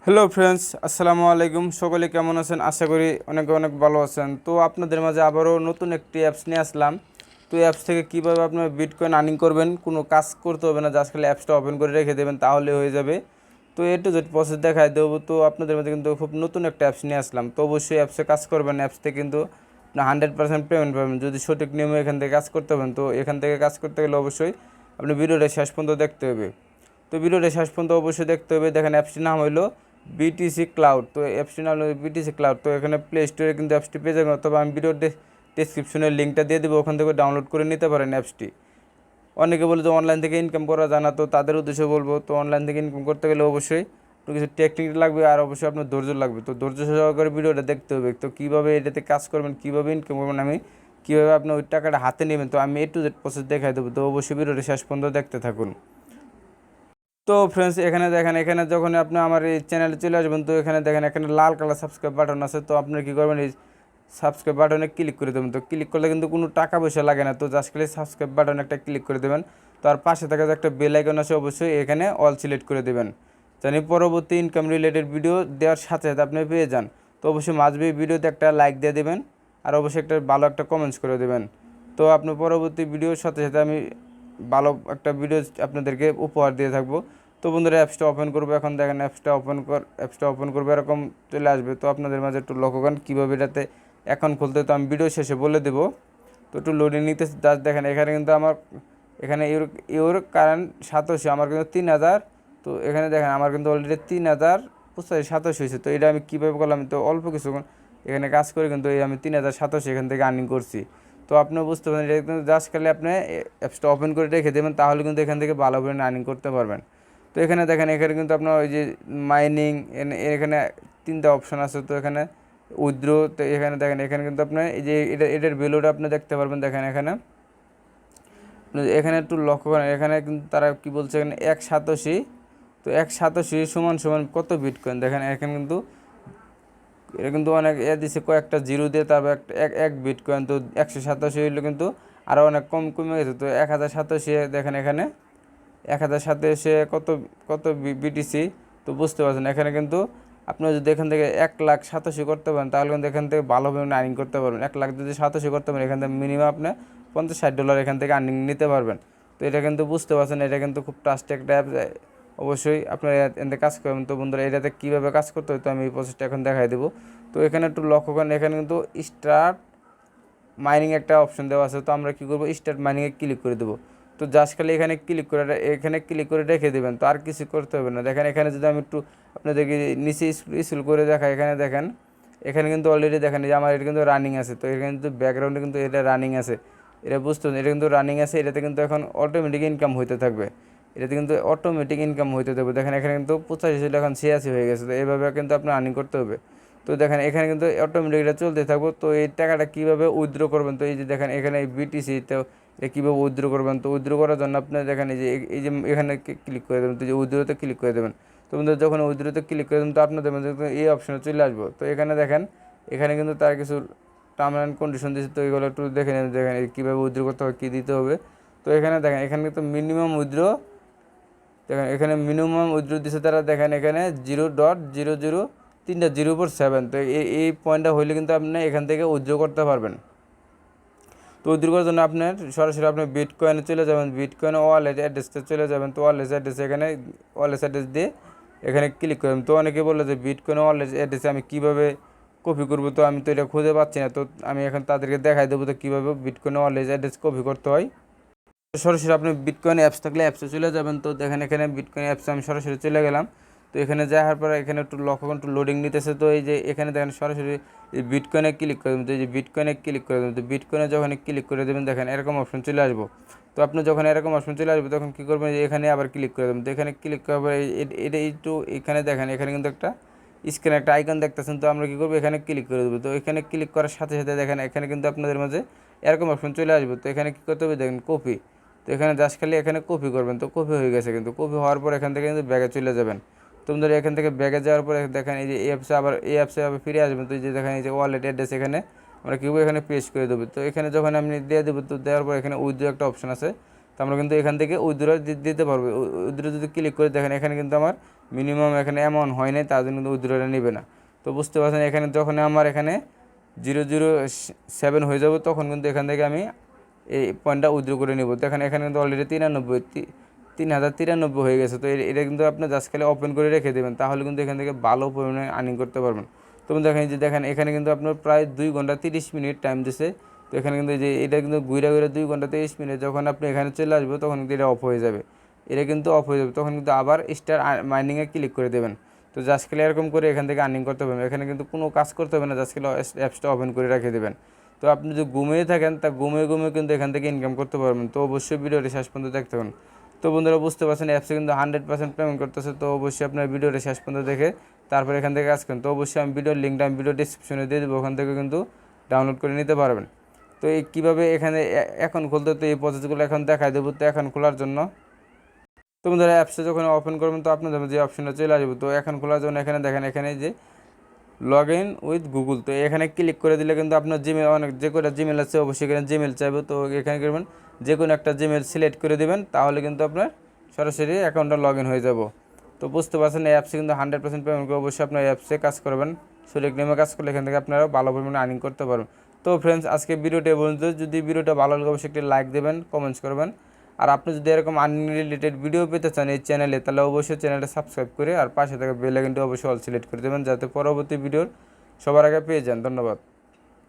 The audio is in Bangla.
হ্যালো ফ্রেন্ডস, আসসালামু আলাইকুম। সকলে কেমন আছেন? আশা করি অনেক অনেক ভালো আছেন। তো আপনাদের মাঝে আবারও নতুন একটি অ্যাপস নিয়ে আসলাম। তো এই অ্যাপস থেকে কীভাবে আপনার বিটকয়েন আর্নিং করবেন, কোনো কাজ করতে হবে না, জাস্ট খালি অ্যাপসটা ওপেন করে রেখে দেবেন, তাহলে হয়ে যাবে। তো এ টু জেড প্রসেস দেখায় দেবো। তো আপনাদের মধ্যে কিন্তু খুব নতুন একটা অ্যাপস নিয়ে আসলাম। তো অবশ্যই অ্যাপসে কাজ করবেন। অ্যাপস থেকে কিন্তু 100% পেমেন্ট পাবেন যদি সঠিক নিয়মে এখান থেকে কাজ করতে হবেন। তো এখান থেকে কাজ করতে গেলে অবশ্যই আপনি ভিডিওটা শেষ পর্যন্ত দেখতে হবে। তো ভিডিওটা শেষ পর্যন্ত অবশ্যই দেখতে হবে। দেখেন অ্যাপসটির নাম হলো বিটিসি ক্লাউড। তো অ্যাপসটির নাম হলো বিটিসি ক্লাউড। তো এখানে প্লে স্টোরে কিন্তু অ্যাপসটি পেয়ে যাবেন, অথবা আমি ভিডিওর ডেসক্রিপশনের লিঙ্কটা দিয়ে দেবো, ওখান থেকে ডাউনলোড করে নিতে পারেন অ্যাপসটি। অনেকে বলে যে অনলাইন থেকে ইনকাম করা জানা, তো তাদের উদ্দেশ্যে বলবো, তো অনলাইন থেকে ইনকাম করতে গেলে অবশ্যই কিছু টেকনিক লাগবে, আর অবশ্যই আপনার ধৈর্য লাগবে। তো ধৈর্য সহকারে ভিডিওটা দেখতে হবে। তো কীভাবে এটাতে কাজ করবেন, কীভাবে ইনকাম করবেন, আমি কীভাবে আপনি ওই টাকাটা হাতে নেবেন, তো আমি টু জেড প্রসেস দেখাই দেবো। তো অবশ্যই ভিডিওটা শেষ পর্যন্ত দেখতে থাকুন। তো ফ্রেন্ডস, এখানে দেখেন, এখানে যখন আপনি আমার এই চ্যানেলে চলে আসবেন, তো এখানে দেখেন এখানে লাল কালার সাবস্ক্রাইব বাটন আছে। তো আপনি কী করবেন, এই সাবস্ক্রাইব বাটনে ক্লিক করে দেবেন। তো ক্লিক করলে কিন্তু কোনো টাকা পয়সা লাগে না। তো জাস্ট খালি সাবস্ক্রাইব বাটনে একটা ক্লিক করে দেবেন। তো আর পাশে থাকা যে একটা বেল আইকন আছে, অবশ্যই এখানে অল সিলেক্ট করে দেবেন, জানি পরবর্তী ইনকাম রিলেটেড ভিডিও দেওয়ার সাথে সাথে আপনি পেয়ে যান। তো অবশ্যই মাঝবে ভিডিওতে একটা লাইক দিয়ে দেবেন, আর অবশ্যই একটা ভালো একটা কমেন্টস করে দেবেন। তো আপনি পরবর্তী ভিডিওর সাথে সাথে আমি ভালো একটা ভিডিও আপনাদেরকে উপহার দিয়ে থাকবো। তো বন্ধুরা, অ্যাপসটা ওপেন করবো। এখন দেখেন অ্যাপসটা ওপেন করবো, এরকম চলে আসবে। তো আপনাদের মাঝে একটু লক্ষ্য করেন কীভাবে এটাতে অ্যাকাউন্ট খুলতে, তো আমি ভিডিও শেষে বলে দেবো। তো একটু লোডিং নিতে জাস্ট দেখেন, এখানে কিন্তু আমার এখানে ইউর কারেন্ট 87, আমার কিন্তু 3000। তো এখানে দেখেন আমার কিন্তু অলরেডি 3087 হয়েছে। তো এটা আমি কীভাবে করলাম, তো অল্প কিছুক্ষণ এখানে কাজ করে কিন্তু এই আমি 3087 এখান থেকে আর্নিং করছি। তো আপনিও বুঝতে পারেন, এটা কিন্তু জাস্ট খালি আপনি অ্যাপসটা ওপেন করে রেখে দেবেন, তাহলে কিন্তু এখান থেকে ভালো করে আর্নিং করতে পারবেন। তো এখানে দেখেন, এখানে কিন্তু আপনার ওই যে মাইনিং, এখানে 3টা অপশন আছে। তো এখানে উইথড্র, তো এখানে দেখেন, এখানে কিন্তু আপনার এই যে এটার ভ্যালুটা আপনি দেখতে পারবেন। দেখেন এখানে এখানে একটু লক্ষ্য করেন, এখানে কিন্তু তারা কি বলছে, এখানে 187। তো 187 সমান সমান কত বিটকয়েন, দেখেন এখানে কিন্তু এটা কিন্তু অনেক দিচ্ছে, কয়েকটা জিরো দিয়ে, তারপর একটা এক বিটকয়েন। তো 187 হইলে কিন্তু আরও অনেক কমে গেছে। তো 1087 দেখেন, এখানে 1087 কত কত বিটিসি। তো বুঝতে পারছেন, এখানে কিন্তু আপনি যদি এখান থেকে 1,87,000 করতে পারেন, তাহলে কিন্তু এখান থেকে ভালোভাবে আর্নিং করতে পারবেন। 1,00,000 যদি 87 করতে পারেন, এখান থেকে মিনিমাম আপনি $50-60 এখান থেকে আর্নিং নিতে পারবেন। তো এটা কিন্তু বুঝতে পারছেন, এটা কিন্তু খুব ট্রাস্ট একটা অ্যাপ। অবশ্যই আপনারা এতে কাজ করবেন। তো বন্ধুরা, এটাতে কীভাবে কাজ করতে হয়, তো আমি এই প্রসেসটা এখন দেখাই দেবো। তো এখানে একটু লক্ষ্য করেন, এখানে কিন্তু স্টার্ট মাইনিং একটা অপশন দেওয়া আছে। তো আমরা কী করবো, স্টার্ট মাইনিংয়ে ক্লিক করে দেবো। তো জাস্ট খালি এখানে ক্লিক করে রেখে দেবেন, তো আর কিছু করতে হবে না। দেখেন এখানে যদি আমি একটু আপনাদেরকে নিচে স্ক্রল করে দেখাই, এখানে দেখেন, এখানে কিন্তু অলরেডি দেখেন যে আমার এটা কিন্তু রানিং আছে। তো এখানে কিন্তু ব্যাকগ্রাউন্ডে কিন্তু এটা রানিং আছে, এটা বুঝতে হবে, এটা কিন্তু রানিং আছে। এটাতে কিন্তু এখন অটোমেটিক ইনকাম হইতে থাকবে, এটাতে কিন্তু অটোমেটিক ইনকাম হইতে থাকবে। দেখেন এখানে কিন্তু 85 ছিল, এখন 86 হয়ে গেছে। তো এইভাবে কিন্তু আপনার আর্নিং করতে হবে। তো দেখেন এখানে কিন্তু অটোমেটিক এটা চলতে থাকবো। তো এই টাকাটা কীভাবে উইথড্র করবেন, তো এই যে দেখেন এখানে এই বিটিসি, তো এটা কীভাবে উইথড্র করবেন, তো উইথড্র করার জন্য আপনি দেখেন এই যে এখানে ক্লিক করে দেবেন। তো যে উইথড্রোতে ক্লিক করে দেবেন। তো বন্ধু, যখন উইথড্রোতে ক্লিক করে দেবেন, তো আপনাদের মধ্যে এই অপশনে চলে আসবো। তো এখানে দেখেন, এখানে কিন্তু তার কিছু টার্ম অ্যান্ড কন্ডিশন দিচ্ছে। তো এগুলো একটু দেখে নেন, দেখেন কীভাবে উইথড্র করতে হবে, কী দিতে হবে। তো এখানে দেখেন, এখানে কিন্তু মিনিমাম উইথড্র, দেখেন এখানে মিনিমাম উইথড্র দিচ্ছে তারা। দেখেন এখানে 0.00 3টা 0/7। তো এই পয়েন্টটা হইলে কিন্তু আপনি এখান থেকে উইথড্র করতে পারবেন। তো উইথড্র করার জন্য আপনার সরাসরি আপনি বিটকয়েনে চলে যাবেন, বিটকয়েনে ওয়ালেট অ্যাড্রেসটা চলে যাবেন। তো ওয়ালেট অ্যাড্রেস, এখানে ওয়ালেট অ্যাড্রেস দিয়ে এখানে ক্লিক করবেন। তো অনেকে বলে যে বিটকয়েন ওয়ালেট অ্যাড্রেসে আমি কীভাবে কপি করবো, তো আমি তো এটা খুঁজে পাচ্ছি না। তো আমি এখন তাদেরকে দেখাই দেবো তো কীভাবে বিটকয়েন ওয়ালেট অ্যাড্রেস কপি করতে হয়। সরাসরি আপনি বিটকয়েন অ্যাপস থাকলে অ্যাপসে চলে যাবেন। তো দেখেন এখানে বিটকয়েন অ্যাপসে আমি সরাসরি চলে গেলাম। তো এখানে যাওয়ার পরে এখানে একটু লক্ষ্য করুন, একটু লোডিং নিতেছে। তো এই যে এখানে দেখেন সরাসরি এই বিটকয়েনে ক্লিক করে দেবেন। তো এই যে বিটকয়েনে ক্লিক করে দেবেন, তো বিটকয়েনে যখন ক্লিক করে দেবেন, দেখেন এরকম অপশন চলে আসবো। তো আপনি যখন এরকম অপশন চলে আসবে, তখন কী করবেন, যে এখানে আবার ক্লিক করে দেবেন। তো এখানে ক্লিক করার পরে এটা একটু এখানে দেখেন, এখানে কিন্তু একটা স্ক্রিনে একটা আইকন দেখতেছেন। তো আমরা কী করবো, এখানে ক্লিক করে দেবো। তো এখানে ক্লিক করার সাথে সাথে দেখেন এখানে কিন্তু আপনাদের মাঝে এরকম অপশন চলে আসবে। তো এখানে কী করতে হবে, দেখেন কপি। তো এখানে জাস্ট খালি এখানে কপি করবেন। তো কপি হয়ে গেছে, কিন্তু কপি হওয়ার পর এখান থেকে কিন্তু ব্যাগে চলে যাবেন। তো ধরে এখান থেকে ব্যাগে যাওয়ার পরে দেখেন এই যে এই অ্যাপসে আবার ফিরে আসবেন। তো এই যে দেখেন এই যে ওয়ালেট অ্যাড্রেস, এখানে আমরা কীভাবে এখানে পেস্ট করে দেবো। তো এখানে যখন আপনি দিয়ে দেবো, তো দেওয়ার পর এখানে উইথড্র একটা অপশন আছে। তো আমরা কিন্তু এখান থেকে উইথড্র দিতে পারবো। উইথড্র যদি ক্লিক করে দেখেন, এখানে কিন্তু আমার মিনিমাম এখানে এমন হয় নাই তার জন্য কিন্তু উইথড্রটা নেবে না। তো বুঝতে পারছেন এখানে যখন আমার এখানে 007 হয়ে যাবে তখন কিন্তু এখান থেকে আমি এই পয়েন্টটা উইথড্র করে নেব। দেখেন এখানে কিন্তু অলরেডি 3093 হয়ে গেছে। তো এটা কিন্তু আপনি জাস্ট খালি ওপেন করে রেখে দেবেন, তাহলে কিন্তু এখান থেকে ভালো পরিমাণে আর্নিং করতে পারবেন। তো দেখেন এখানে কিন্তু আপনার প্রায় 2 ঘন্টা 30 মিনিট টাইম দিছে। তো এখানে কিন্তু যে এটা কিন্তু ঘুরে 2 ঘন্টা 30 মিনিট যখন আপনি এখানে চলে আসবে তখন কিন্তু এটা অফ হয়ে যাবে। এটা কিন্তু অফ হয়ে যাবে, তখন কিন্তু আবার স্টার মাইনিংয়ে ক্লিক করে দেবেন। তো জাস্ট খালি এরকম করে এখান থেকে আর্নিং করতে পারবেন। এখানে কিন্তু কোনো কাজ করতে হবে না, জাস্ট খালি অ্যাপসটা ওপেন করে রেখে দেবেন। তো আপনি যদি ঘুমিয়ে থাকেন তা ঘুমিয়ে কিন্তু এখান থেকে ইনকাম করতে পারবেন। তো অবশ্যই ভিডিওটি শেষ পর্যন্ত দেখতে হবে। তো বন্ধুরা বুঝতে পারছেন অ্যাপসে কিন্তু 100% পেমেন্ট করতেছে। তো অবশ্যই আপনার ভিডিওটি শেষ পর্যন্ত দেখে তারপর এখান থেকে কাজ করেন। তো অবশ্যই আমি ভিডিওর লিঙ্কটা আমি ভিডিও ডিসক্রিপশনে দিয়ে দেবো, ওখান থেকে কিন্তু ডাউনলোড করে নিতে পারবেন। তো এই কীভাবে এখানে এখন খুলতে, তো এই প্রসেসগুলো এখন দেখাই দেবো। তো এখন খোলার জন্য তো বন্ধুরা অ্যাপসটা যখন ওপেন করবেন তো আপনাদের যে অপশনটা চলে আসবে। তো এখন খোলার জন্য এখানে দেখেন এখানে যে লগ ইন উইথ গুগল, তো এখানে ক্লিক করে দিলে কিন্তু আপনার জিমেল অনেক যে কোনো জিমেল আছে অবশ্যই এখানে জিমেল চাইবে। তো এখানে করবেন যে কোনো একটা জিমেল সিলেক্ট করে দেবেন, তাহলে কিন্তু আপনার সরাসরি অ্যাকাউন্টটা লগ ইন হয়ে যাব। তো বুঝতে পারছেন এই অ্যাপসে কিন্তু 100% পেমেন্ট করে অবশ্যই আপনার অ্যাপসে কাজ করবেন, সঠিক নিয়মে কাজ করলে এখান থেকে আপনারা ভালো পরিমাণে আর্নিং করতে পারবেন। তো ফ্রেন্ডস আজকে ভিডিওটা পর্যন্ত। যদি ভিডিওটা ভালো লাগে অবশ্যই একটি লাইক দেবেন, কমেন্টস করবেন। আর আপনি যদি এরকম আর্নিং রিলেটেড ভিডিও পেতে চান এই চ্যানেলে, তাহলে অবশ্যই চ্যানেলটা সাবস্ক্রাইব করে আর পাশে থাকা বেল আইকনটি অবশ্যই অল সিলেক্ট করে দেবেন, যাতে পরবর্তী ভিডিওর সবার আগে পেয়ে যান। ধন্যবাদ।